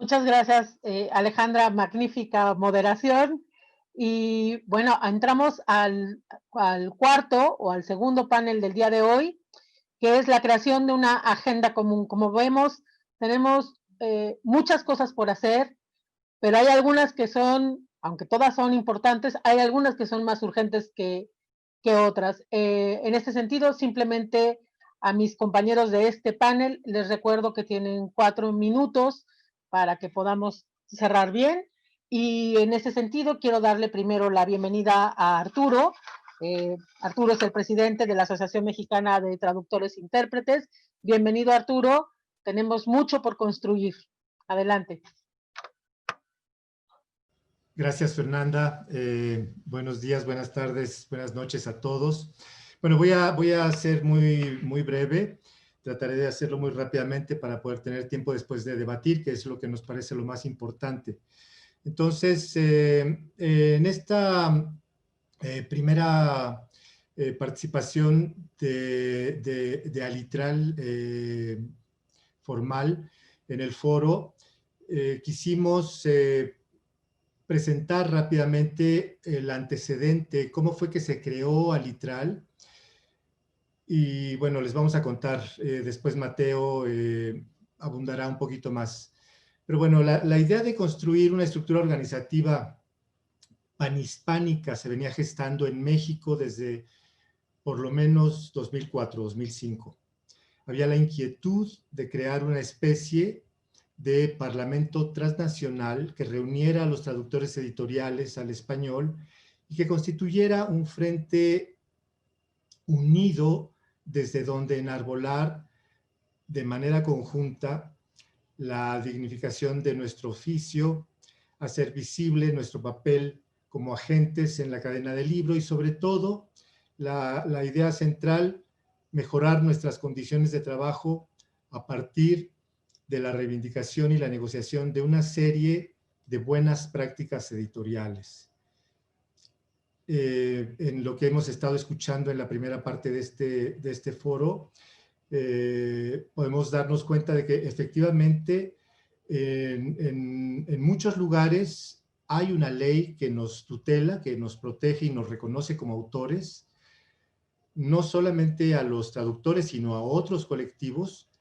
Muchas gracias, Alejandra, magnífica moderación. Y bueno, entramos al cuarto o al segundo panel del día de hoy, que es la creación de una agenda común. Como vemos, tenemos muchas cosas por hacer, pero hay algunas que son, aunque todas son importantes, hay algunas que son más urgentes que otras. En este sentido, simplemente a mis compañeros de este panel les recuerdo que tienen 4 minutos para que podamos cerrar bien. Y en ese sentido, quiero darle primero la bienvenida a Arturo. Arturo es el presidente de la Asociación Mexicana de Traductores e Intérpretes. Bienvenido, Arturo. Tenemos mucho por construir. Adelante. Gracias, Fernanda. Buenos días, buenas tardes, buenas noches a todos. Bueno, voy a ser muy breve. Trataré de hacerlo muy rápidamente para poder tener tiempo después de debatir, que es lo que nos parece lo más importante. Entonces, en esta primera participación de Alitral formal en el foro, quisimos presentar rápidamente el antecedente, cómo fue que se creó Alitral. Y bueno, les vamos a contar, después Mateo abundará un poquito más. Pero bueno, la idea de construir una estructura organizativa panhispánica se venía gestando en México desde por lo menos 2004, 2005. Había la inquietud de crear una especie de parlamento transnacional que reuniera a los traductores editoriales al español y que constituyera un frente unido desde donde enarbolar de manera conjunta la dignificación de nuestro oficio, hacer visible nuestro papel como agentes en la cadena del libro y sobre todo la idea central, mejorar nuestras condiciones de trabajo a partir de la reivindicación y la negociación de una serie de buenas prácticas editoriales. En lo que hemos estado escuchando en la primera parte de este foro, podemos darnos cuenta de que efectivamente en muchos lugares hay una ley que nos tutela, que nos protege y nos reconoce como autores, no solamente a los traductores, sino a otros colectivos,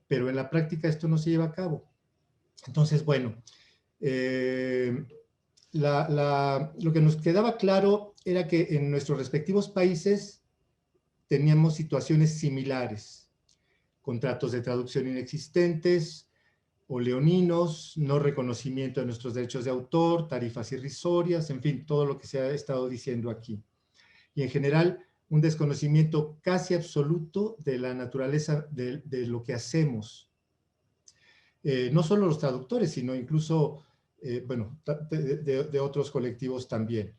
pero en la práctica esto no se lleva a cabo. Entonces, bueno, lo que nos quedaba claro era que en nuestros respectivos países teníamos situaciones similares, contratos de traducción inexistentes o leoninos, no reconocimiento de nuestros derechos de autor, tarifas irrisorias, en fin, todo lo que se ha estado diciendo aquí. Y en general, un desconocimiento casi absoluto de la naturaleza de lo que hacemos. No solo los traductores, sino incluso, bueno, de otros colectivos también.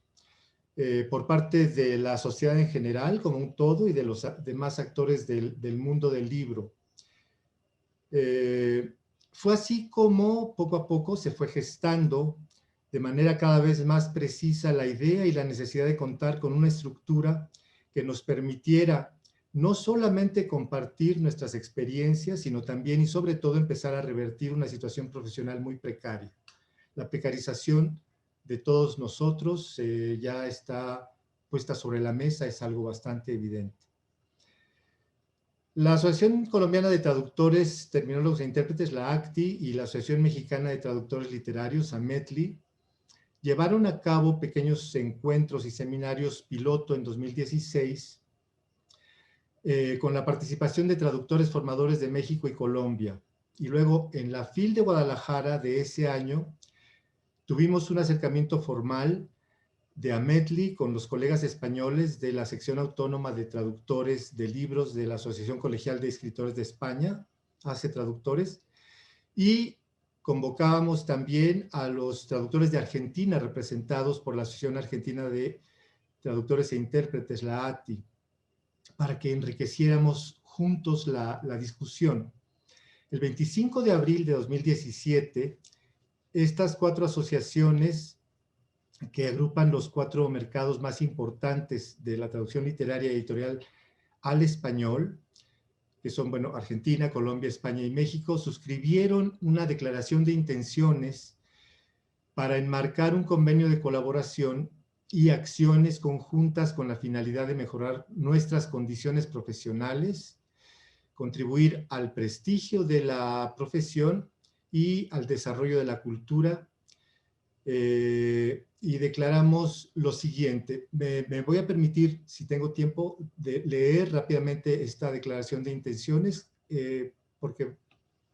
Por parte de la sociedad en general, como un todo, y de los demás actores del mundo del libro. Fue así como poco a poco se fue gestando de manera cada vez más precisa la idea y la necesidad de contar con una estructura que nos permitiera no solamente compartir nuestras experiencias, sino también y sobre todo empezar a revertir una situación profesional muy precaria. La precarización de todos nosotros ya está puesta sobre la mesa, es algo bastante evidente. La Asociación Colombiana de Traductores, Terminólogos e Intérpretes, la ACTI, y la Asociación Mexicana de Traductores Literarios, AMETLI, llevaron a cabo pequeños encuentros y seminarios piloto en 2016 con la participación de traductores formadores de México y Colombia. Y luego, en la FIL de Guadalajara de ese año, tuvimos un acercamiento formal de AMETLI con los colegas españoles de la sección autónoma de traductores de libros de la Asociación Colegial de Escritores de España, ACE Traductores, y convocábamos también a los traductores de Argentina representados por la Asociación Argentina de Traductores e Intérpretes, la ATI, para que enriqueciéramos juntos la discusión. El 25 de abril de 2017, estas 4 asociaciones que agrupan los 4 mercados más importantes de la traducción literaria y editorial al español, que son, bueno, Argentina, Colombia, España y México, suscribieron una declaración de intenciones para enmarcar un convenio de colaboración y acciones conjuntas con la finalidad de mejorar nuestras condiciones profesionales, contribuir al prestigio de la profesión y al desarrollo de la cultura. Y declaramos lo siguiente. Me voy a permitir, si tengo tiempo, de leer rápidamente esta declaración de intenciones, porque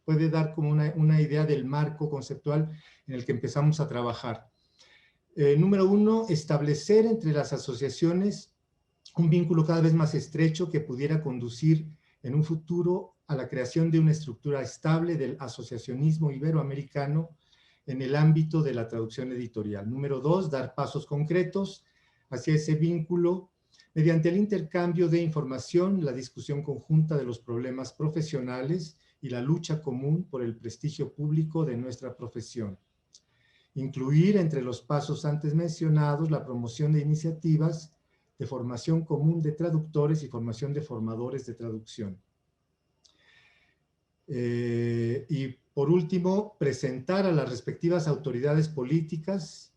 puede dar como una idea del marco conceptual en el que empezamos a trabajar. Número 1, establecer entre las asociaciones un vínculo cada vez más estrecho que pudiera conducir en un futuro a la creación de una estructura estable del asociacionismo iberoamericano en el ámbito de la traducción editorial. Número 2, dar pasos concretos hacia ese vínculo mediante el intercambio de información, la discusión conjunta de los problemas profesionales y la lucha común por el prestigio público de nuestra profesión. Incluir entre los pasos antes mencionados la promoción de iniciativas de formación común de traductores y formación de formadores de traducción. Y por último, presentar a las respectivas autoridades políticas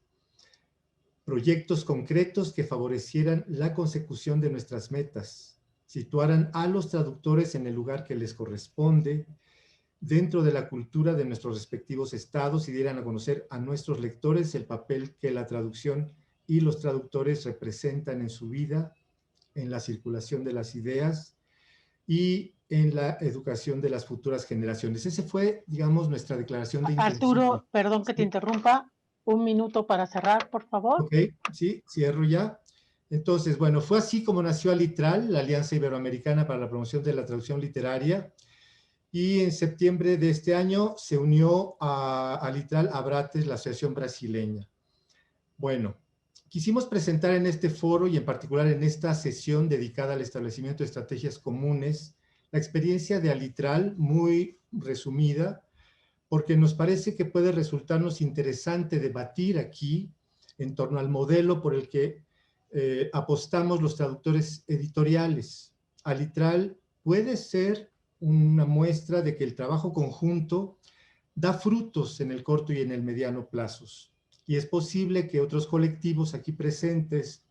proyectos concretos que favorecieran la consecución de nuestras metas, situaran a los traductores en el lugar que les corresponde dentro de la cultura de nuestros respectivos estados y dieran a conocer a nuestros lectores el papel que la traducción y los traductores representan en su vida, en la circulación de las ideas y en la educación de las futuras generaciones. Ese fue, digamos, nuestra declaración de intención. Arturo, perdón que te interrumpa, un minuto para cerrar, por favor. Ok, sí, cierro ya. Entonces, bueno, fue así como nació Alitral, la Alianza Iberoamericana para la Promoción de la Traducción Literaria, y en septiembre de este año se unió a Alitral Abrates, la asociación brasileña. Bueno, quisimos presentar en este foro y en particular en esta sesión dedicada al establecimiento de estrategias comunes la experiencia de Alitral muy resumida, porque nos parece que puede resultarnos interesante debatir aquí en torno al modelo por el que apostamos los traductores editoriales. Alitral puede ser una muestra de que el trabajo conjunto da frutos en el corto y en el mediano plazos. Y es posible que otros colectivos aquí presentes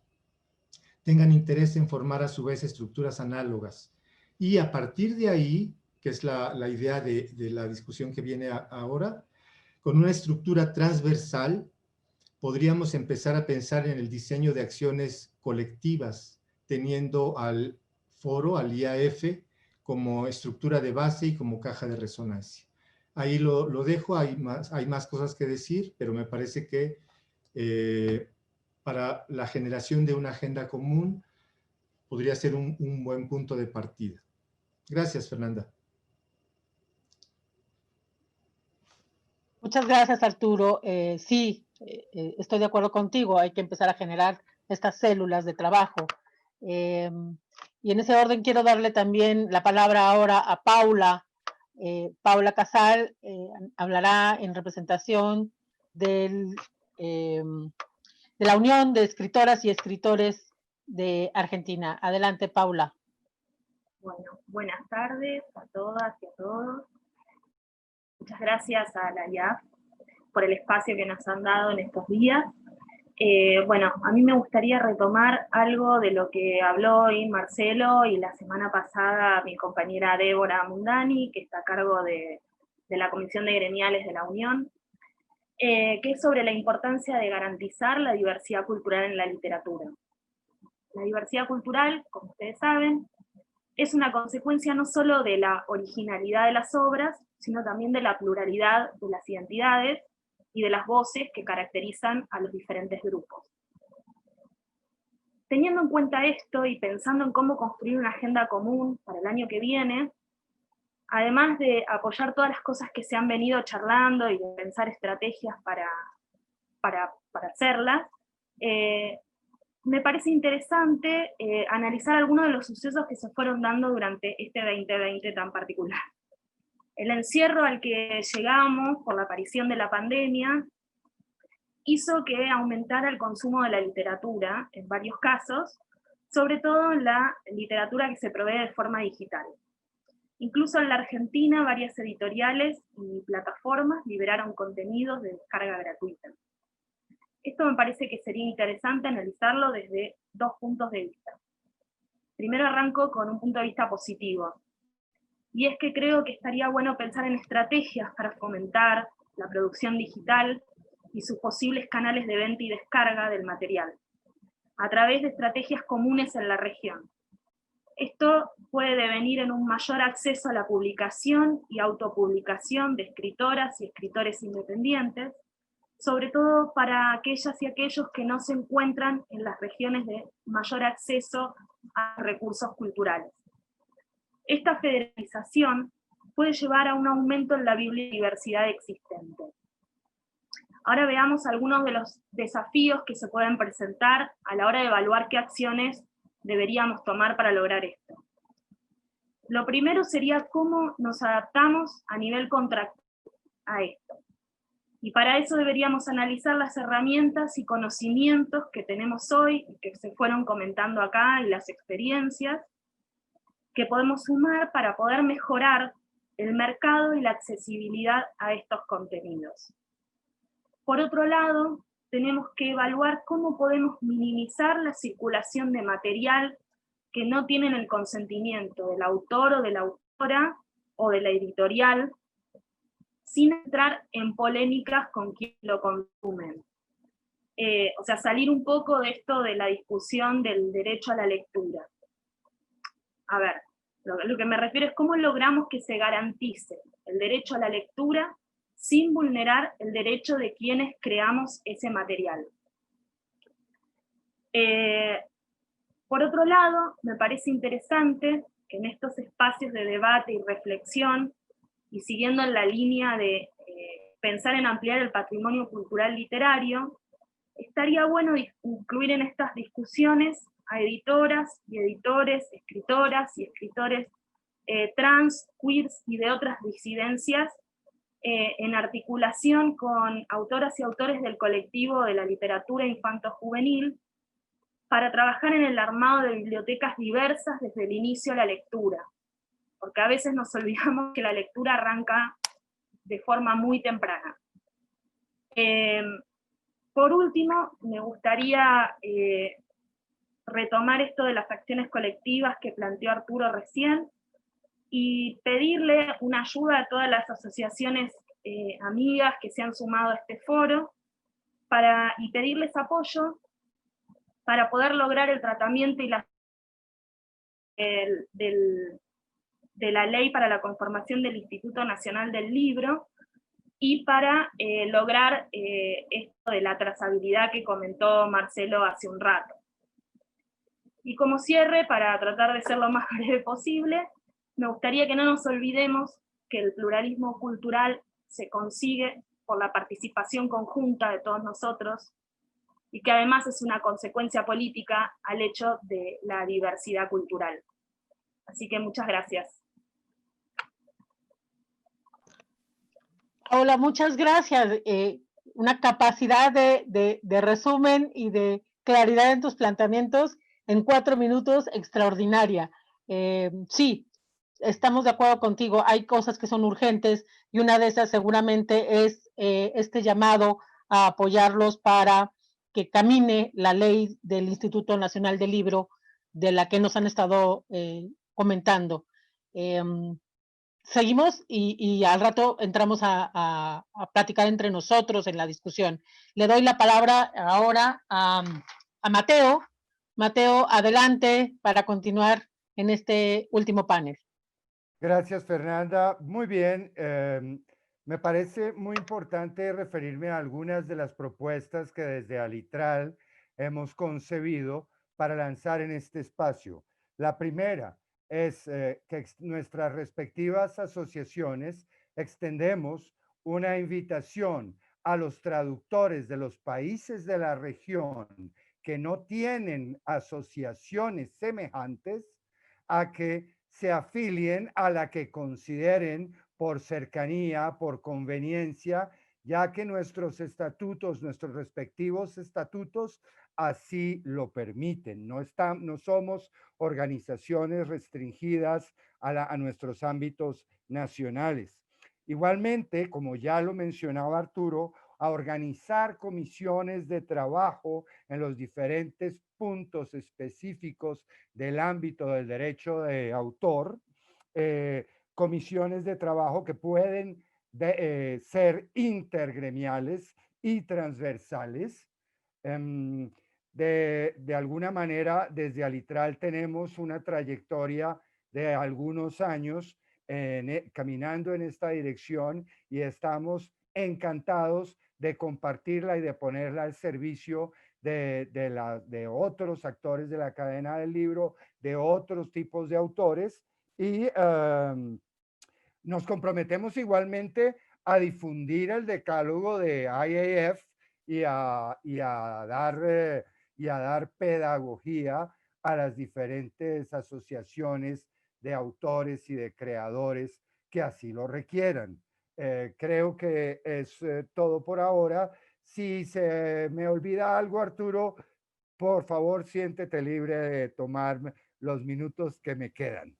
tengan interés en formar a su vez estructuras análogas. Y a partir de ahí, que es la idea de la discusión que viene ahora, con una estructura transversal, podríamos empezar a pensar en el diseño de acciones colectivas, teniendo al foro, al IAF, como estructura de base y como caja de resonancia. Ahí lo dejo, hay más cosas que decir, pero me parece que para la generación de una agenda común podría ser un buen punto de partida. Gracias, Fernanda. Muchas gracias, Arturo. Sí, estoy de acuerdo contigo, hay que empezar a generar estas células de trabajo. Y en ese orden quiero darle también la palabra ahora a Paula. Paula Casal hablará en representación de la Unión de Escritoras y Escritores de Argentina. Adelante, Paula. Bueno, buenas tardes a todas y a todos. Muchas gracias a la IAF por el espacio que nos han dado en estos días. Bueno, a mí me gustaría retomar algo de lo que habló hoy Marcelo y la semana pasada mi compañera Débora Mundani, que está a cargo de la Comisión de Gremiales de la Unión, que es sobre la importancia de garantizar la diversidad cultural en la literatura. La diversidad cultural, como ustedes saben, es una consecuencia no solo de la originalidad de las obras, sino también de la pluralidad de las identidades y de las voces que caracterizan a los diferentes grupos. Teniendo en cuenta esto y pensando en cómo construir una agenda común para el año que viene, además de apoyar todas las cosas que se han venido charlando y de pensar estrategias para hacerlas, me parece interesante analizar algunos de los sucesos que se fueron dando durante este 2020 tan particular. El encierro al que llegamos por la aparición de la pandemia hizo que aumentara el consumo de la literatura, en varios casos, sobre todo en la literatura que se provee de forma digital. Incluso en la Argentina, varias editoriales y plataformas liberaron contenidos de descarga gratuita. Esto me parece que sería interesante analizarlo desde dos puntos de vista. Primero arranco con un punto de vista positivo, y es que creo que estaría bueno pensar en estrategias para fomentar la producción digital y sus posibles canales de venta y descarga del material, a través de estrategias comunes en la región. Esto puede devenir en un mayor acceso a la publicación y autopublicación de escritoras y escritores independientes, sobre todo para aquellas y aquellos que no se encuentran en las regiones de mayor acceso a recursos culturales. Esta federalización puede llevar a un aumento en la biodiversidad existente. Ahora veamos algunos de los desafíos que se pueden presentar a la hora de evaluar qué acciones deberíamos tomar para lograr esto. Lo primero sería cómo nos adaptamos a nivel contractual a esto. Y para eso deberíamos analizar las herramientas y conocimientos que tenemos hoy, que se fueron comentando acá, y las experiencias que podemos sumar para poder mejorar el mercado y la accesibilidad a estos contenidos. Por otro lado, tenemos que evaluar cómo podemos minimizar la circulación de material que no tienen el consentimiento del autor o de la autora o de la editorial, sin entrar en polémicas con quien lo consumen. O sea, salir un poco de esto de la discusión del derecho a la lectura. A ver, lo que me refiero es cómo logramos que se garantice el derecho a la lectura sin vulnerar el derecho de quienes creamos ese material. Por otro lado, me parece interesante que en estos espacios de debate y reflexión, y siguiendo en la línea de pensar en ampliar el patrimonio cultural literario, estaría bueno incluir en estas discusiones a editoras y editores, escritoras y escritores trans, queers y de otras disidencias, en articulación con autoras y autores del colectivo de la literatura infanto-juvenil, para trabajar en el armado de bibliotecas diversas desde el inicio a la lectura, porque a veces nos olvidamos que la lectura arranca de forma muy temprana. Por último, me gustaría retomar esto de las acciones colectivas que planteó Arturo recién, y pedirle una ayuda a todas las asociaciones amigas que se han sumado a este foro, y pedirles apoyo para poder lograr el tratamiento y de la ley para la conformación del Instituto Nacional del Libro, y para lograr esto de la trazabilidad que comentó Marcelo hace un rato. Y como cierre, para tratar de ser lo más breve posible, me gustaría que no nos olvidemos que el pluralismo cultural se consigue por la participación conjunta de todos nosotros, y que además es una consecuencia política al hecho de la diversidad cultural. Así que muchas gracias. Paola, muchas gracias. Una capacidad de resumen y de claridad en tus planteamientos en 4 minutos extraordinaria. Sí, estamos de acuerdo contigo, hay cosas que son urgentes, y una de esas seguramente es este llamado a apoyarlos para que camine la ley del Instituto Nacional del Libro, de la que nos han estado comentando. Seguimos y al rato entramos a platicar entre nosotros en la discusión. Le doy la palabra ahora a Mateo. Mateo, adelante para continuar en este último panel. Gracias, Fernanda. Muy bien. Me parece muy importante referirme a algunas de las propuestas que desde Alitral hemos concebido para lanzar en este espacio. La primera es que nuestras respectivas asociaciones extendemos una invitación a los traductores de los países de la región que no tienen asociaciones semejantes a que se afilien a la que consideren por cercanía, por conveniencia, ya que nuestros estatutos, nuestros respectivos estatutos, así lo permiten. No somos organizaciones restringidas a nuestros ámbitos nacionales. Igualmente, como ya lo mencionaba Arturo, a organizar comisiones de trabajo en los diferentes puntos específicos del ámbito del derecho de autor, comisiones de trabajo que pueden ser intergremiales y transversales. De alguna manera, desde Alitral tenemos una trayectoria de algunos años caminando en esta dirección y estamos encantados de compartirla y de ponerla al servicio de otros actores de la cadena del libro, de otros tipos de autores, y nos comprometemos igualmente a difundir el decálogo de IAF y a dar pedagogía a las diferentes asociaciones de autores y de creadores que así lo requieran. Creo que es todo por ahora. Si se me olvida algo, Arturo, por favor, siéntete libre de tomar los minutos que me quedan.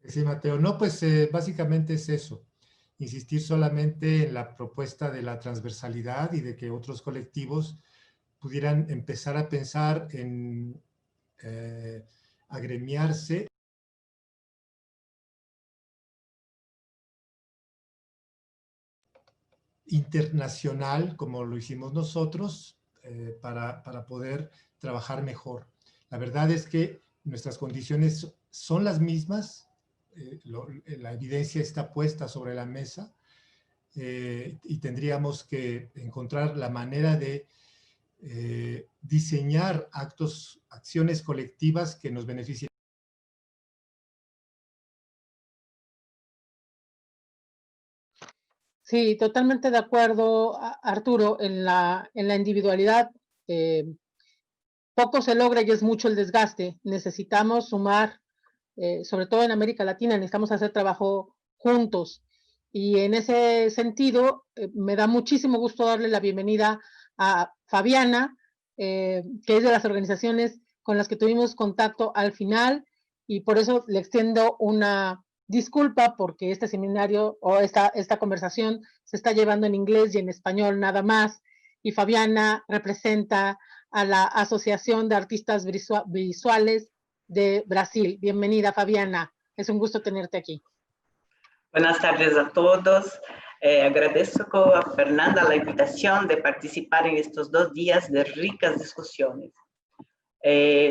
Sí, Mateo. No, pues básicamente es eso. Insistir solamente en la propuesta de la transversalidad y de que otros colectivos pudieran empezar a pensar en agremiarse internacional, como lo hicimos nosotros, para poder trabajar mejor. La verdad es que nuestras condiciones son las mismas, la evidencia está puesta sobre la mesa, y tendríamos que encontrar la manera de diseñar acciones colectivas que nos beneficien. Sí, totalmente de acuerdo, Arturo, en la individualidad. Poco se logra y es mucho el desgaste. Necesitamos sumar, sobre todo en América Latina, necesitamos hacer trabajo juntos. Y en ese sentido, me da muchísimo gusto darle la bienvenida a Fabiana, que es de las organizaciones con las que tuvimos contacto al final, y por eso le extiendo una disculpa porque este seminario o esta conversación se está llevando en inglés y en español nada más, y Fabiana representa a la Asociación de Artistas Visuales de Brasil. Bienvenida, Fabiana. Es un gusto tenerte aquí. Buenas tardes a todos. Agradezco a Fernanda la invitación de participar en estos 2 días de ricas discusiones.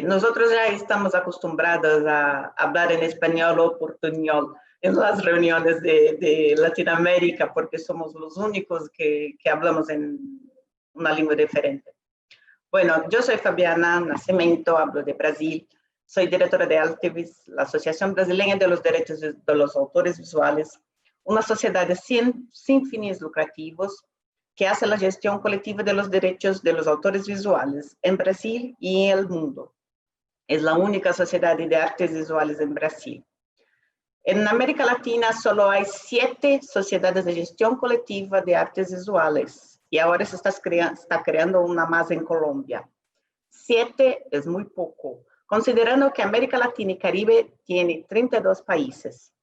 Nosotros ya estamos acostumbrados a hablar en español o portuñol en las reuniones de Latinoamérica porque somos los únicos que hablamos en una lengua diferente. Bueno, yo soy Fabiana Nascimento, hablo de Brasil, soy directora de Altevis, la Asociación Brasileña de los Derechos de los Autores Visuales, una sociedad sin fines lucrativos que hace la gestión colectiva de los derechos de los autores visuales en Brasil y en el mundo. Es la única sociedad de artes visuales en Brasil. En América Latina solo hay 7 sociedades de gestión colectiva de artes visuales y ahora se está creando una más en Colombia. 7 es muy poco, considerando que América Latina y Caribe tiene 32 países.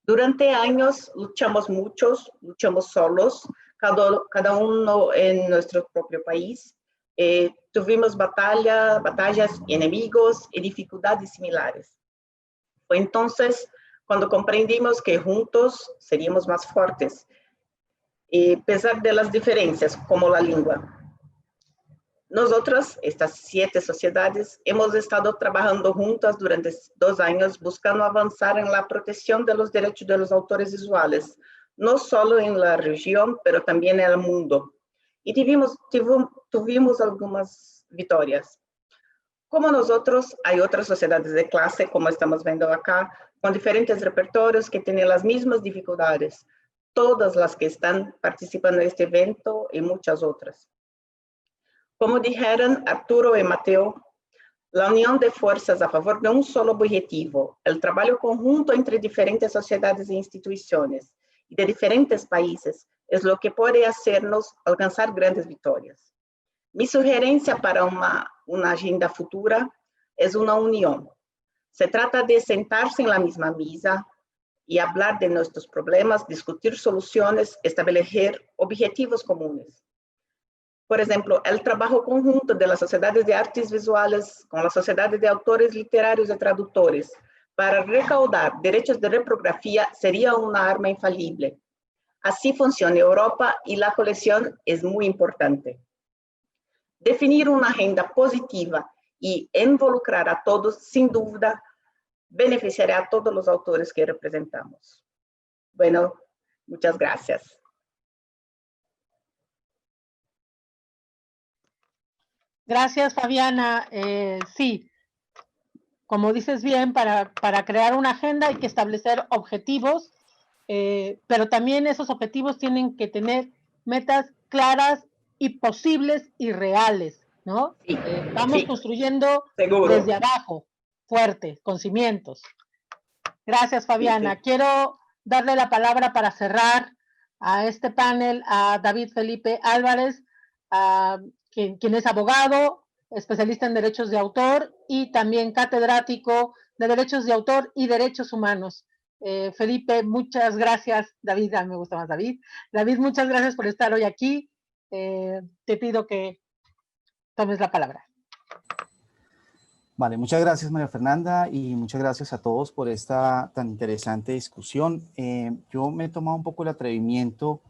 Durante años luchamos muchos, luchamos solos, cada uno en nuestro propio país. Tuvimos batallas, enemigos y dificultades similares. Fue entonces cuando comprendimos que juntos seríamos más fuertes, a pesar de las diferencias, como la lengua. Nosotros, estas 7 sociedades, hemos estado trabajando juntas durante 2 años buscando avanzar en la protección de los derechos de los autores visuales, no solo en la región, pero también en el mundo. Y tuvimos algunas victorias. Como nosotros, hay otras sociedades de clase, como estamos viendo acá, con diferentes repertorios que tienen las mismas dificultades, todas las que están participando en este evento y muchas otras. Como dijeron Arturo y Mateo, la unión de fuerzas a favor de un solo objetivo, el trabajo conjunto entre diferentes sociedades e instituciones y de diferentes países, es lo que puede hacernos alcanzar grandes victorias. Mi sugerencia para una agenda futura es una unión. Se trata de sentarse en la misma mesa y hablar de nuestros problemas, discutir soluciones, establecer objetivos comunes. Por ejemplo, el trabajo conjunto de las sociedades de artes visuales con las sociedades de autores literarios y traductores para recaudar derechos de reprografía sería una arma infalible. Así funciona Europa y la colección es muy importante. Definir una agenda positiva y involucrar a todos, sin duda, beneficiará a todos los autores que representamos. Bueno, muchas gracias. Gracias, Fabiana. Sí, como dices bien, para crear una agenda hay que establecer objetivos, pero también esos objetivos tienen que tener metas claras y posibles y reales, ¿no? Sí, vamos sí, construyendo seguro. desde abajo, fuerte, con cimientos. Gracias, Fabiana. Sí, sí. Quiero darle la palabra para cerrar a este panel a David Felipe Álvarez, quien es abogado, especialista en derechos de autor y también catedrático de derechos de autor y derechos humanos. Felipe, muchas gracias. David, a mí me gusta más David. David, muchas gracias por estar hoy aquí. Te pido que tomes la palabra. Vale, muchas gracias María Fernanda y muchas gracias a todos por esta tan interesante discusión. Yo me he tomado un poco el atrevimiento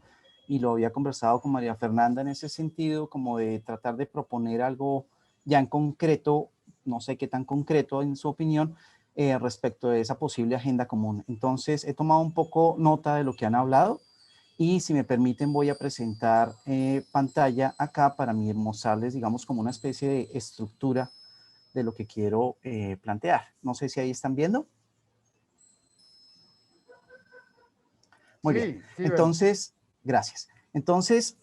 y lo había conversado con María Fernanda en ese sentido, como de tratar de proponer algo ya en concreto, no sé qué tan concreto en su opinión, respecto de esa posible agenda común. Entonces he tomado un poco nota de lo que han hablado y si me permiten voy a presentar pantalla acá para mostrarles, digamos, como una especie de estructura de lo que quiero plantear. No sé si ahí están viendo. Muy bien. Entonces, gracias. Entonces,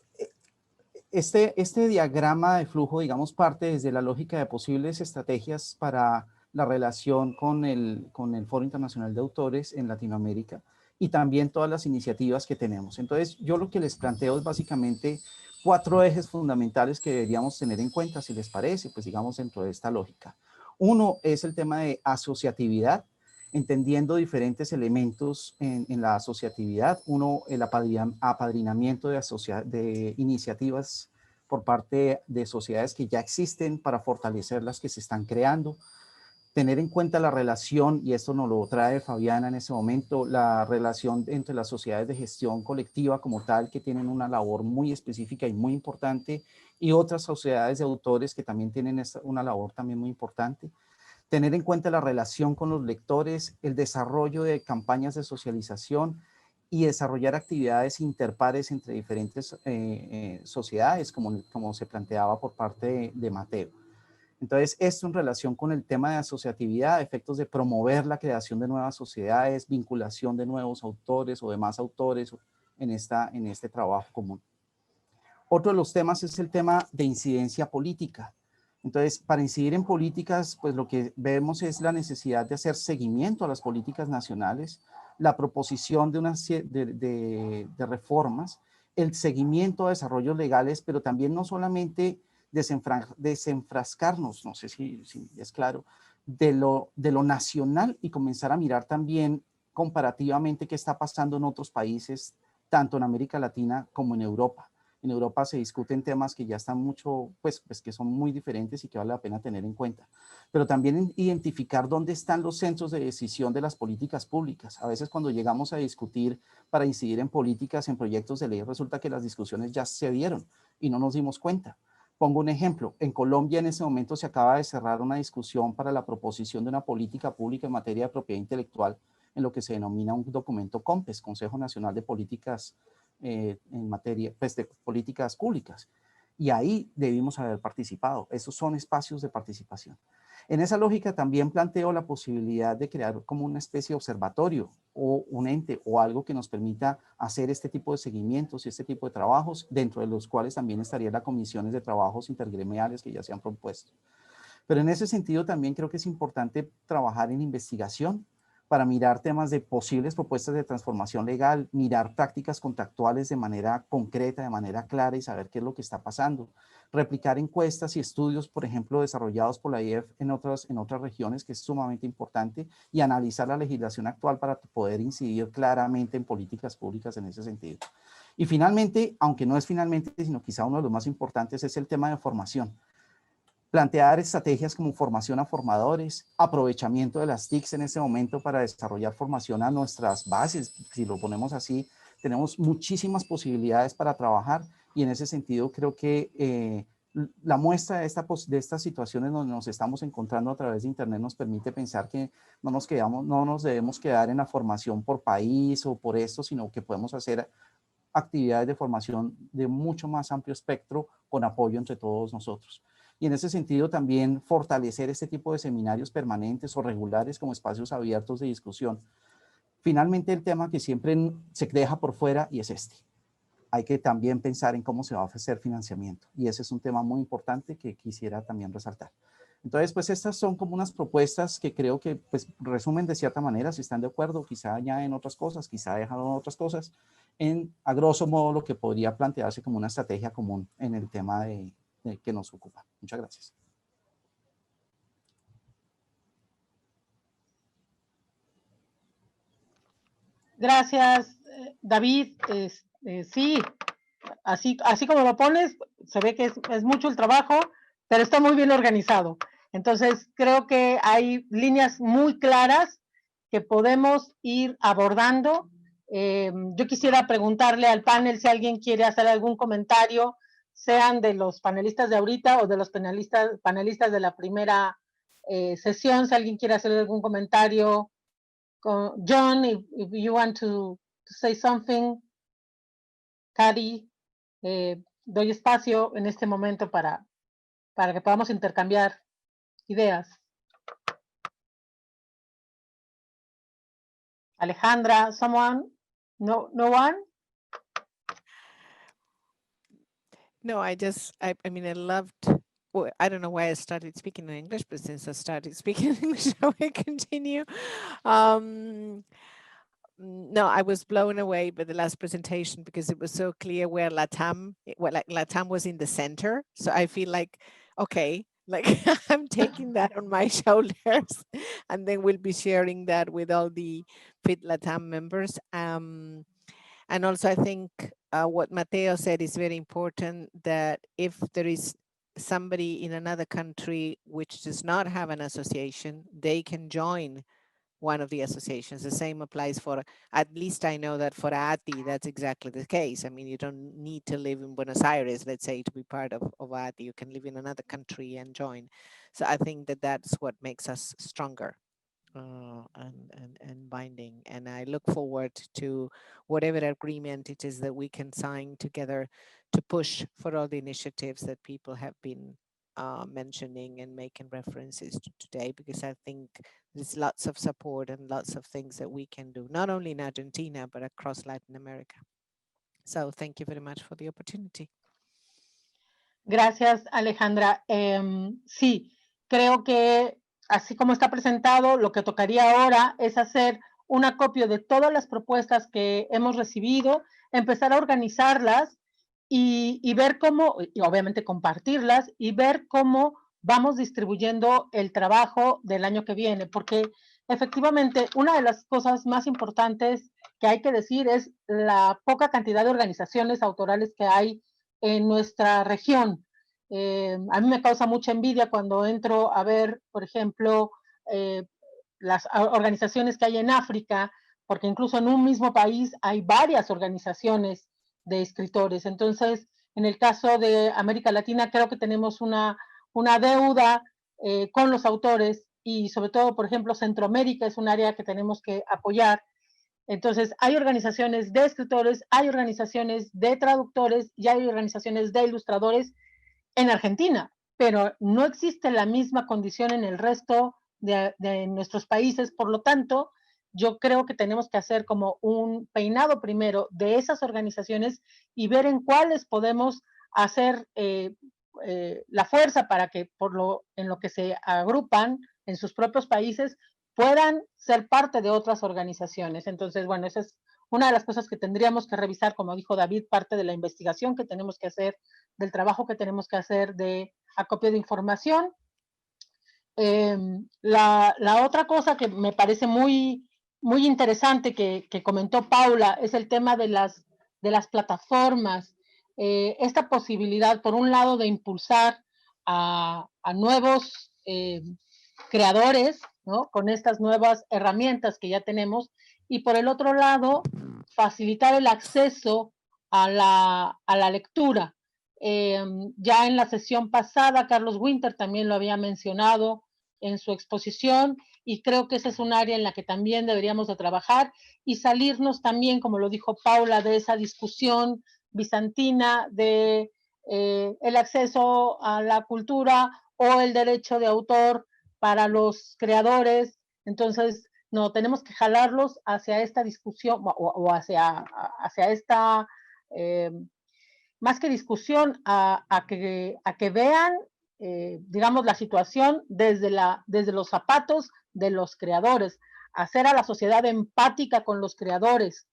este diagrama de flujo, digamos, parte desde la lógica de posibles estrategias para la relación con el Foro Internacional de Autores en Latinoamérica y también todas las iniciativas que tenemos. Entonces, yo lo que les planteo es básicamente 4 ejes fundamentales que deberíamos tener en cuenta, si les parece, pues digamos dentro de esta lógica. Uno es el tema de asociatividad, entendiendo diferentes elementos en la asociatividad. Uno, el apadrinamiento de iniciativas por parte de sociedades que ya existen para fortalecer las que se están creando. Tener en cuenta la relación, y esto nos lo trae Fabiana en ese momento, la relación entre las sociedades de gestión colectiva como tal, que tienen una labor muy específica y muy importante, y otras sociedades de autores que también tienen una labor también muy importante. Tener en cuenta la relación con los lectores, el desarrollo de campañas de socialización y desarrollar actividades interpares entre diferentes sociedades, como se planteaba por parte de Mateo. Entonces, esto en relación con el tema de asociatividad, efectos de promover la creación de nuevas sociedades, vinculación de nuevos autores o demás autores en este trabajo común. Otro de los temas es el tema de incidencia política. Entonces, para incidir en políticas, pues lo que vemos es la necesidad de hacer seguimiento a las políticas nacionales, la proposición de reformas, el seguimiento a desarrollos legales, pero también no solamente desenfrascarnos, no sé si es claro, de lo nacional y comenzar a mirar también comparativamente qué está pasando en otros países, tanto en América Latina como en Europa. En Europa se discuten temas que ya están mucho, pues que son muy diferentes y que vale la pena tener en cuenta. Pero también identificar dónde están los centros de decisión de las políticas públicas. A veces cuando llegamos a discutir para incidir en políticas, en proyectos de ley, resulta que las discusiones ya se dieron y no nos dimos cuenta. Pongo un ejemplo. En Colombia en ese momento se acaba de cerrar una discusión para la proposición de una política pública en materia de propiedad intelectual en lo que se denomina un documento COMPES, Consejo Nacional de Políticas en materia pues, de políticas públicas. Y ahí debimos haber participado. Esos son espacios de participación. En esa lógica también planteo la posibilidad de crear como una especie de observatorio o un ente o algo que nos permita hacer este tipo de seguimientos y este tipo de trabajos, dentro de los cuales también estarían las comisiones de trabajos intergremiales que ya se han propuesto. Pero en ese sentido también creo que es importante trabajar en investigación, para mirar temas de posibles propuestas de transformación legal, mirar prácticas contractuales de manera concreta, de manera clara y saber qué es lo que está pasando. Replicar encuestas y estudios, por ejemplo, desarrollados por la IEF en otras regiones, que es sumamente importante, y analizar la legislación actual para poder incidir claramente en políticas públicas en ese sentido. Y finalmente, aunque no es finalmente, sino quizá uno de los más importantes, es el tema de formación. Plantear estrategias como formación a formadores, aprovechamiento de las TICs en este momento para desarrollar formación a nuestras bases, si lo ponemos así, tenemos muchísimas posibilidades para trabajar y en ese sentido creo que la muestra de estas situaciones donde nos estamos encontrando a través de Internet nos permite pensar que no nos debemos quedar en la formación por país o por esto, sino que podemos hacer actividades de formación de mucho más amplio espectro con apoyo entre todos nosotros. Y en ese sentido también fortalecer este tipo de seminarios permanentes o regulares como espacios abiertos de discusión. Finalmente, el tema que siempre se deja por fuera y es este. Hay que también pensar en cómo se va a ofrecer financiamiento. Y ese es un tema muy importante que quisiera también resaltar. Entonces, pues estas son como unas propuestas que creo que pues resumen de cierta manera, si están de acuerdo, quizá añaden otras cosas, quizá dejan otras cosas, a grosso modo lo que podría plantearse como una estrategia común en el tema que nos ocupa. Muchas gracias. Gracias, David. Sí, así como lo pones, se ve que es mucho el trabajo, pero está muy bien organizado. Entonces, creo que hay líneas muy claras que podemos ir abordando. Yo quisiera preguntarle al panel si alguien quiere hacer algún comentario, sean de los panelistas de ahorita o de los panelistas de la primera sesión, si alguien quiere hacer algún comentario. John, if you want to say something. Cari, doy espacio en este momento para que podamos intercambiar ideas. Alejandra, someone? No one? No, I mean, I loved, well, I don't know why I started speaking in English, but since I started speaking in English, I will continue. No, I was blown away by the last presentation because it was so clear where LATAM was in the center. So I feel like, okay, like I'm taking that on my shoulders, and then we'll be sharing that with all the FIT LATAM members. And also I think what Mateo said is very important, that if there is somebody in another country which does not have an association, they can join one of the associations. The same applies for, at least I know that for ATI, that's exactly the case. I mean, you don't need to live in Buenos Aires, let's say, to be part of ATI. You can live in another country and join. So I think that that's what makes us stronger and binding. And I look forward to whatever agreement it is that we can sign together to push for all the initiatives that people have been mentioning and making references to today, because I think there's lots of support and lots of things that we can do, not only in Argentina, but across Latin America. So thank you very much for the opportunity. Gracias, Alejandra. Sí, creo que así como está presentado, lo que tocaría ahora es hacer un acopio de todas las propuestas que hemos recibido, empezar a organizarlas y ver cómo, y obviamente compartirlas, y ver cómo vamos distribuyendo el trabajo del año que viene, porque efectivamente una de las cosas más importantes que hay que decir es la poca cantidad de organizaciones autorales que hay en nuestra región. A mí me causa mucha envidia cuando entro a ver, por ejemplo, las organizaciones que hay en África, porque incluso en un mismo país hay varias organizaciones de escritores. Entonces, en el caso de América Latina, creo que tenemos una deuda con los autores y sobre todo, por ejemplo, Centroamérica es un área que tenemos que apoyar. Entonces, hay organizaciones de escritores, hay organizaciones de traductores y hay organizaciones de ilustradores en Argentina, pero no existe la misma condición en el resto de nuestros países. Por lo tanto, yo creo que tenemos que hacer como un peinado primero de esas organizaciones y ver en cuáles podemos hacer la fuerza para que en lo que se agrupan en sus propios países puedan ser parte de otras organizaciones. Entonces, bueno, esa es una de las cosas que tendríamos que revisar, como dijo David, parte de la investigación que tenemos que hacer, del trabajo que tenemos que hacer de acopio de información. La otra cosa que me parece muy interesante que comentó Paula es el tema de las plataformas. Esta posibilidad, por un lado, de impulsar a nuevos creadores, ¿no? Con estas nuevas herramientas que ya tenemos, y por el otro lado, facilitar el acceso a la lectura. Ya en la sesión pasada, Carlos Winter también lo había mencionado en su exposición, y creo que ese es un área en la que también deberíamos de trabajar y salirnos también, como lo dijo Paula, de esa discusión bizantina de el acceso a la cultura o el derecho de autor para los creadores. Entonces, no, tenemos que jalarlos hacia esta discusión o hacia esta, más que discusión, a que vean, digamos, la situación desde los zapatos de los creadores, hacer a la sociedad empática con los creadores.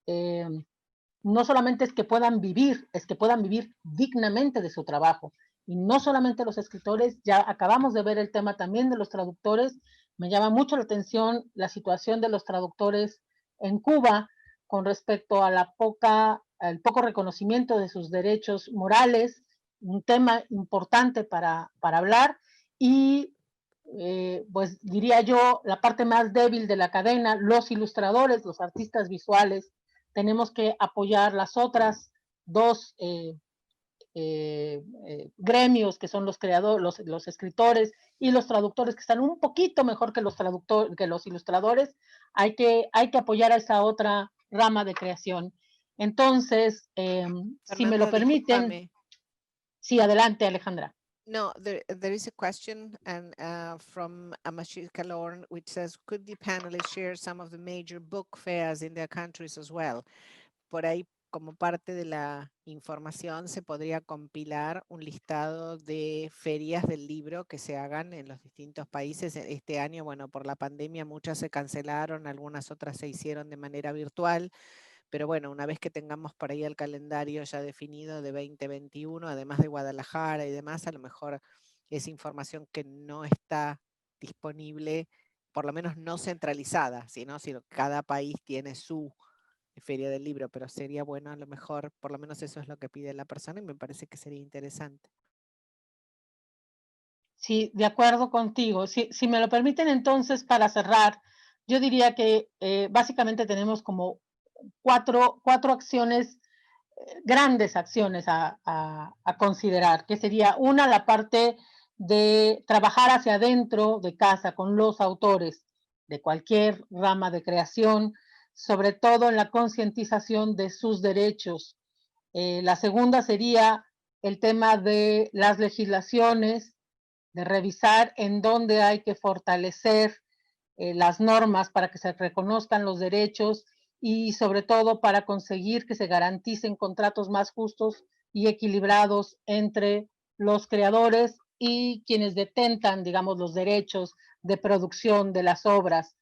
No solamente es que puedan vivir, es que puedan vivir dignamente de su trabajo. Y no solamente los escritores, ya acabamos de ver el tema también de los traductores. Me llama mucho la atención la situación de los traductores en Cuba con respecto a al poco reconocimiento de sus derechos morales, un tema importante para hablar. Y pues diría yo, la parte más débil de la cadena, los ilustradores, los artistas visuales. Tenemos que apoyar las otras dos gremios, que son los creadores, los escritores y los traductores, que están un poquito mejor que los ilustradores. Hay que apoyar a esa otra rama de creación. Entonces, si me lo permiten. Discúlpame. Sí, adelante, Alejandra. No, there is a question and from Amashir Kalorn, which says, could the panelists share some of the major book fairs in their countries as well? Por ahí, como parte de la información, se podría compilar un listado de ferias del libro que se hagan en los distintos países. Este año, bueno, por la pandemia muchas se cancelaron, algunas otras se hicieron de manera virtual. Pero bueno, una vez que tengamos por ahí el calendario ya definido de 2021, además de Guadalajara y demás, a lo mejor es información que no está disponible, por lo menos no centralizada, sino cada país tiene su feria del libro, pero sería bueno a lo mejor, por lo menos eso es lo que pide la persona y me parece que sería interesante. Sí, de acuerdo contigo. Si me lo permiten, entonces, para cerrar, yo diría que básicamente tenemos como cuatro acciones, grandes acciones a considerar, que sería una, la parte de trabajar hacia adentro de casa con los autores de cualquier rama de creación, sobre todo en la concientización de sus derechos. La segunda sería el tema de las legislaciones, de revisar en dónde hay que fortalecer las normas para que se reconozcan los derechos y sobre todo para conseguir que se garanticen contratos más justos y equilibrados entre los creadores y quienes detentan, digamos, los derechos de producción de las obras.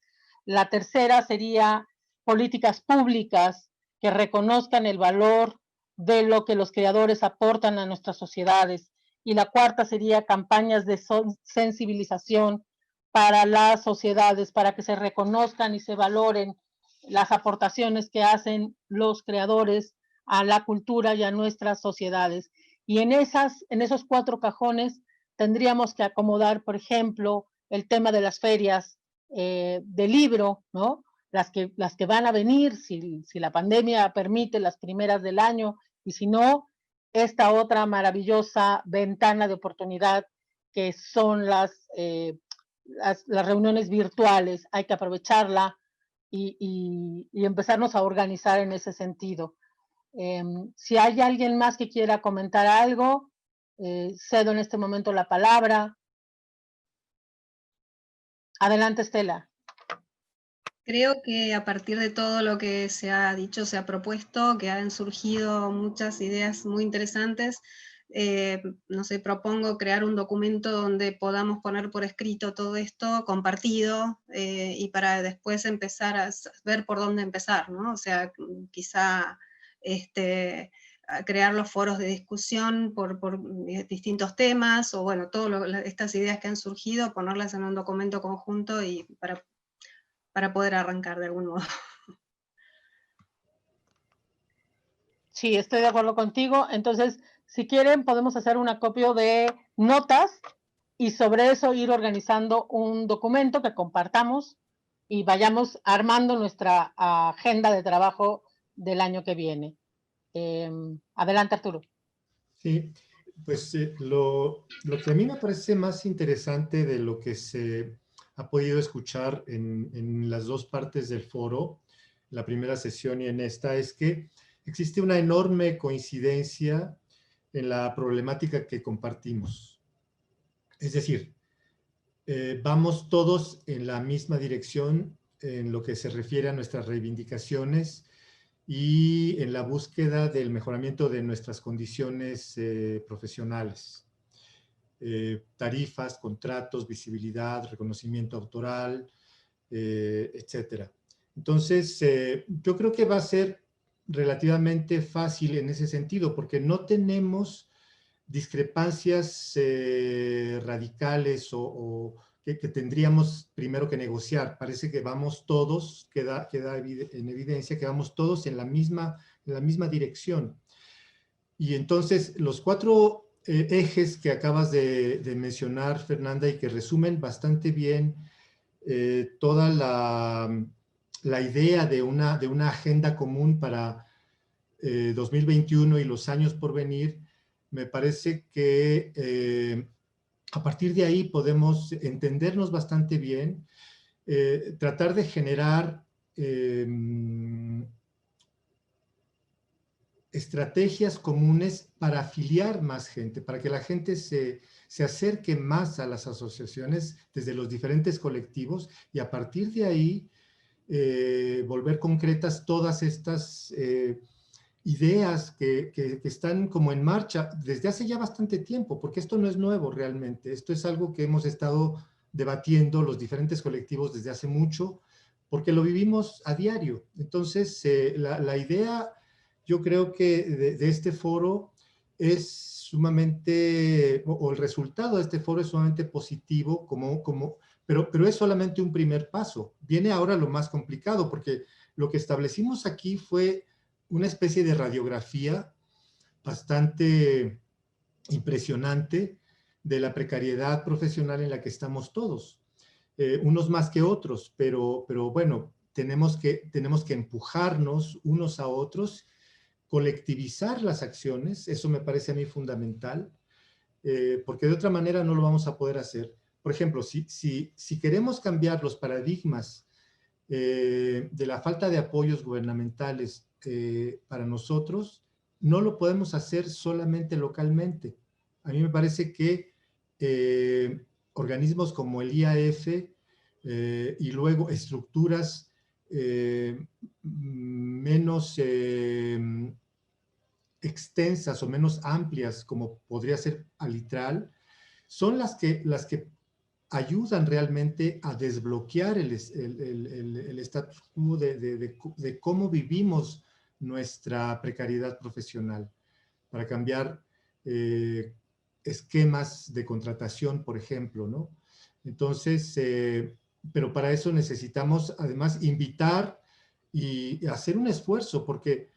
La tercera sería políticas públicas que reconozcan el valor de lo que los creadores aportan a nuestras sociedades. Y la cuarta sería campañas de sensibilización para las sociedades, para que se reconozcan y se valoren las aportaciones que hacen los creadores a la cultura y a nuestras sociedades. Y en esos cuatro cajones tendríamos que acomodar, por ejemplo, el tema de las ferias de libro, ¿no? Las que van a venir, si la pandemia permite, las primeras del año, y si no, esta otra maravillosa ventana de oportunidad que son las reuniones virtuales. Hay que aprovecharla y empezarnos a organizar en ese sentido. Si hay alguien más que quiera comentar algo, cedo en este momento la palabra. Adelante, Estela. Creo que a partir de todo lo que se ha dicho, se ha propuesto, que han surgido muchas ideas muy interesantes, no sé, propongo crear un documento donde podamos poner por escrito todo esto compartido, y para después empezar a ver por dónde empezar, ¿no? O sea, quizá a crear los foros de discusión por distintos temas, o bueno, todas estas ideas que han surgido, ponerlas en un documento conjunto y para poder arrancar de algún modo. Sí, estoy de acuerdo contigo. Entonces, si quieren, podemos hacer un acopio de notas y sobre eso ir organizando un documento que compartamos y vayamos armando nuestra agenda de trabajo del año que viene. Adelante, Arturo. Sí, pues lo que a mí me parece más interesante de lo que se ha podido escuchar en las dos partes del foro, la primera sesión y en esta, es que existe una enorme coincidencia en la problemática que compartimos. Es decir, vamos todos en la misma dirección en lo que se refiere a nuestras reivindicaciones y en la búsqueda del mejoramiento de nuestras condiciones profesionales. Tarifas, contratos, visibilidad, reconocimiento autoral, etcétera. Entonces, yo creo que va a ser relativamente fácil en ese sentido, porque no tenemos discrepancias radicales o que tendríamos primero que negociar. Parece que vamos todos, queda en evidencia que vamos todos en la misma dirección. Y entonces, los cuatro ejes que acabas de mencionar, Fernanda, y que resumen bastante bien toda la idea de una agenda común para 2021 y los años por venir, me parece que a partir de ahí podemos entendernos bastante bien, tratar de generar estrategias comunes para afiliar más gente, para que la gente se acerque más a las asociaciones desde los diferentes colectivos y a partir de ahí volver concretas todas estas ideas que están como en marcha desde hace ya bastante tiempo, porque esto no es nuevo realmente, esto es algo que hemos estado debatiendo los diferentes colectivos desde hace mucho, porque lo vivimos a diario. Entonces, la idea, yo creo que de este foro es sumamente, o el resultado de este foro es sumamente positivo, pero es solamente un primer paso. Viene ahora lo más complicado, porque lo que establecimos aquí fue una especie de radiografía bastante impresionante de la precariedad profesional en la que estamos todos, unos más que otros, pero bueno, tenemos que empujarnos unos a otros, colectivizar las acciones, eso me parece a mí fundamental, porque de otra manera no lo vamos a poder hacer. Por ejemplo, si queremos cambiar los paradigmas de la falta de apoyos gubernamentales para nosotros, no lo podemos hacer solamente localmente. A mí me parece que organismos como el IAF y luego estructuras menos extensas o menos amplias, como podría ser Alitral, son las que ayudan realmente a desbloquear el status quo de cómo vivimos nuestra precariedad profesional, para cambiar esquemas de contratación, por ejemplo, ¿no? Entonces, pero para eso necesitamos además invitar y hacer un esfuerzo, porque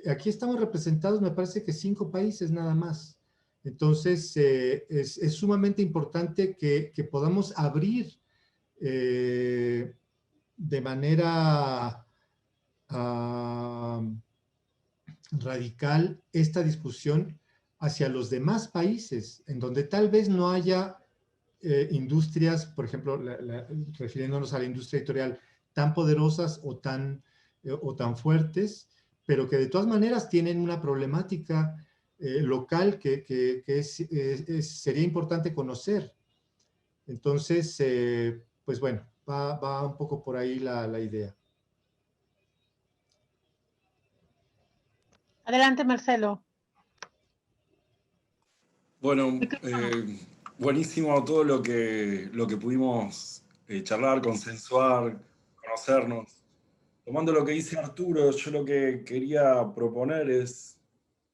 aquí estamos representados, me parece que 5 países nada más. Entonces, es sumamente importante que podamos abrir de manera radical esta discusión hacia los demás países, en donde tal vez no haya industrias, por ejemplo, refiriéndonos a la industria editorial, tan poderosas o tan fuertes, pero que de todas maneras tienen una problemática local que sería importante conocer. Entonces, pues bueno, va un poco por ahí la idea. Adelante, Marcelo. Bueno, buenísimo todo lo que pudimos charlar, consensuar, conocernos. Tomando lo que dice Arturo, yo lo que quería proponer es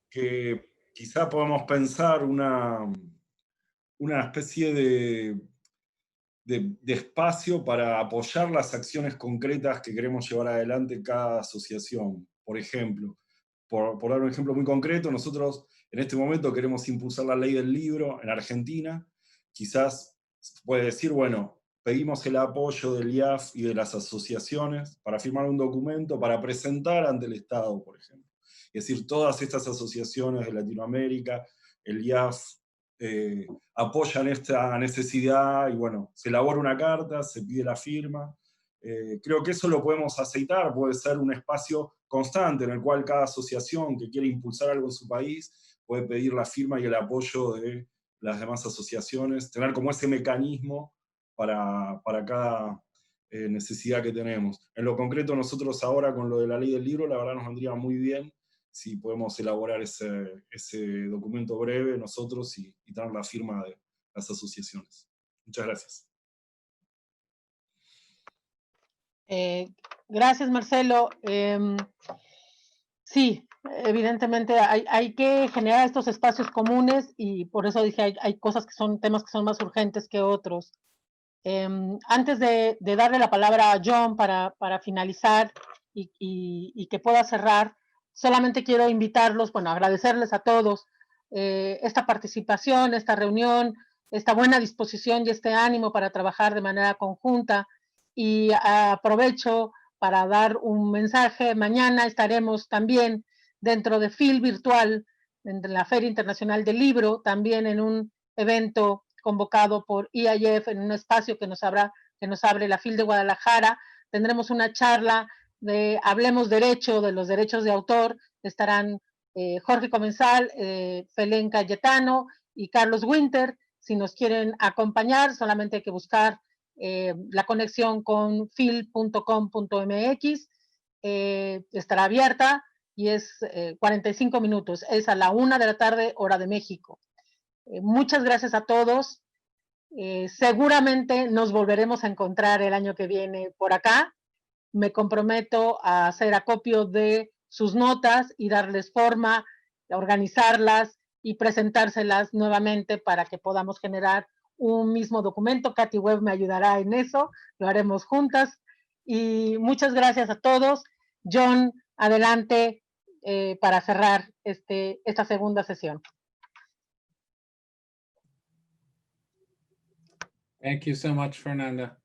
que quizá podemos pensar una especie de espacio para apoyar las acciones concretas que queremos llevar adelante cada asociación. Por ejemplo, por dar un ejemplo muy concreto, nosotros en este momento queremos impulsar la ley del libro en Argentina. Quizás se puede decir, bueno, pedimos el apoyo del IAF y de las asociaciones para firmar un documento para presentar ante el Estado, por ejemplo. Es decir, todas estas asociaciones de Latinoamérica, el IAF, apoyan esta necesidad y bueno, se elabora una carta, se pide la firma. Creo que eso lo podemos aceitar, puede ser un espacio constante en el cual cada asociación que quiere impulsar algo en su país puede pedir la firma y el apoyo de las demás asociaciones, tener como ese mecanismo para cada necesidad que tenemos. En lo concreto, nosotros ahora con lo de la ley del libro, la verdad nos vendría muy bien si podemos elaborar ese documento breve nosotros y tener la firma de las asociaciones. Muchas gracias. Gracias, Marcelo. Sí, evidentemente hay que generar estos espacios comunes y por eso dije, hay cosas que son temas que son más urgentes que otros. Antes de darle la palabra a John para finalizar y que pueda cerrar, solamente quiero invitarlos, bueno, agradecerles a todos esta participación, esta reunión, esta buena disposición y este ánimo para trabajar de manera conjunta. Y aprovecho para dar un mensaje. Mañana estaremos también dentro de FIL Virtual, en la Feria Internacional del Libro, también en un evento convocado por EIF en un espacio que nos abre la FIL de Guadalajara. Tendremos una charla de Hablemos Derecho, de los derechos de autor. Estarán Jorge Comensal, Felén Cayetano y Carlos Winter. Si nos quieren acompañar, solamente hay que buscar la conexión con fil.com.mx. Estará abierta y es 45 minutos. Es a la 1 de la tarde, hora de México. Muchas gracias a todos. Seguramente nos volveremos a encontrar el año que viene por acá. Me comprometo a hacer acopio de sus notas y darles forma, organizarlas y presentárselas nuevamente para que podamos generar un mismo documento. Katy Webb me ayudará en eso, lo haremos juntas. Y muchas gracias a todos. John, adelante para cerrar esta segunda sesión. Thank you so much, Fernanda.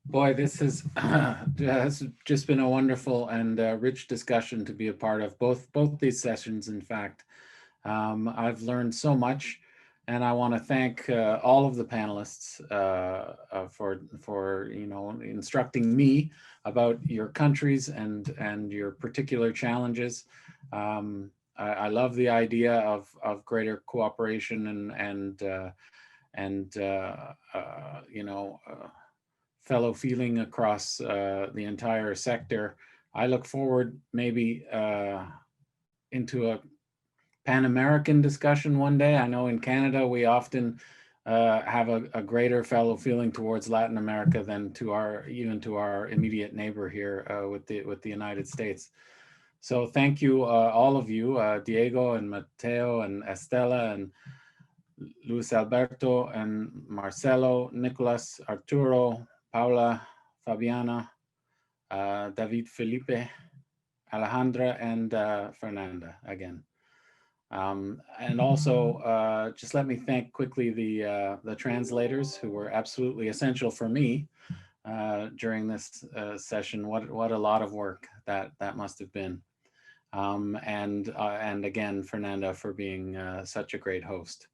Boy, this has just been a wonderful and rich discussion to be a part of, both these sessions, in fact. I've learned so much, and I want to thank all of the panelists for instructing me about your countries and your particular challenges. I love the idea of greater cooperation and fellow feeling across the entire sector. I look forward maybe into a Pan-American discussion one day. I know in Canada we often have a greater fellow feeling towards Latin America than even to our immediate neighbor here with the United States. So thank you, all of you, Diego and Mateo and Estela and Luis Alberto and Marcelo, Nicolas, Arturo, Paula, Fabiana, David Felipe, Alejandra, and Fernanda again. And also, just let me thank quickly the translators who were absolutely essential for me during this session. What a lot of work that must have been. And again, Fernanda, for being such a great host.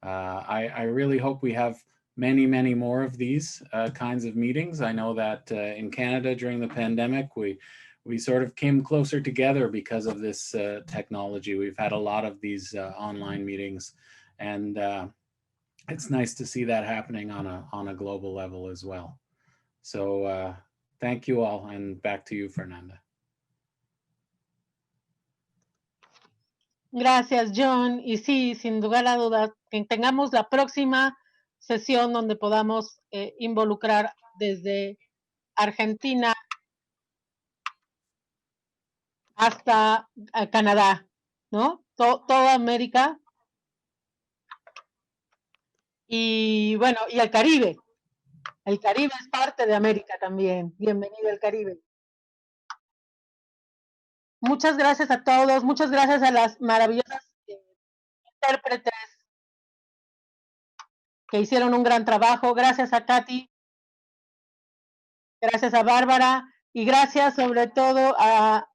I really hope we have many, many more of these kinds of meetings. I know that in Canada during the pandemic, we sort of came closer together because of this technology. We've had a lot of these online meetings, and it's nice to see that happening on a global level as well. So thank you all, and back to you, Fernanda. Gracias, John. Y sí, sin lugar a dudas, que tengamos la próxima sesión donde podamos involucrar desde Argentina hasta Canadá, ¿no? Toda América. Y bueno, y el Caribe. El Caribe es parte de América también. Bienvenido al Caribe. Muchas gracias a todos, muchas gracias a las maravillosas intérpretes que hicieron un gran trabajo. Gracias a Katy, gracias a Bárbara y gracias sobre todo a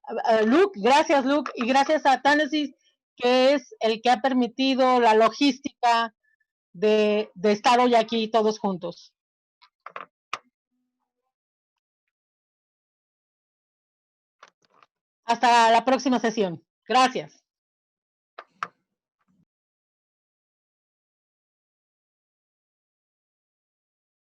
Luke. Gracias, Luke, y gracias a Tánasis, que es el que ha permitido la logística de estar hoy aquí todos juntos. Hasta la próxima sesión. Gracias.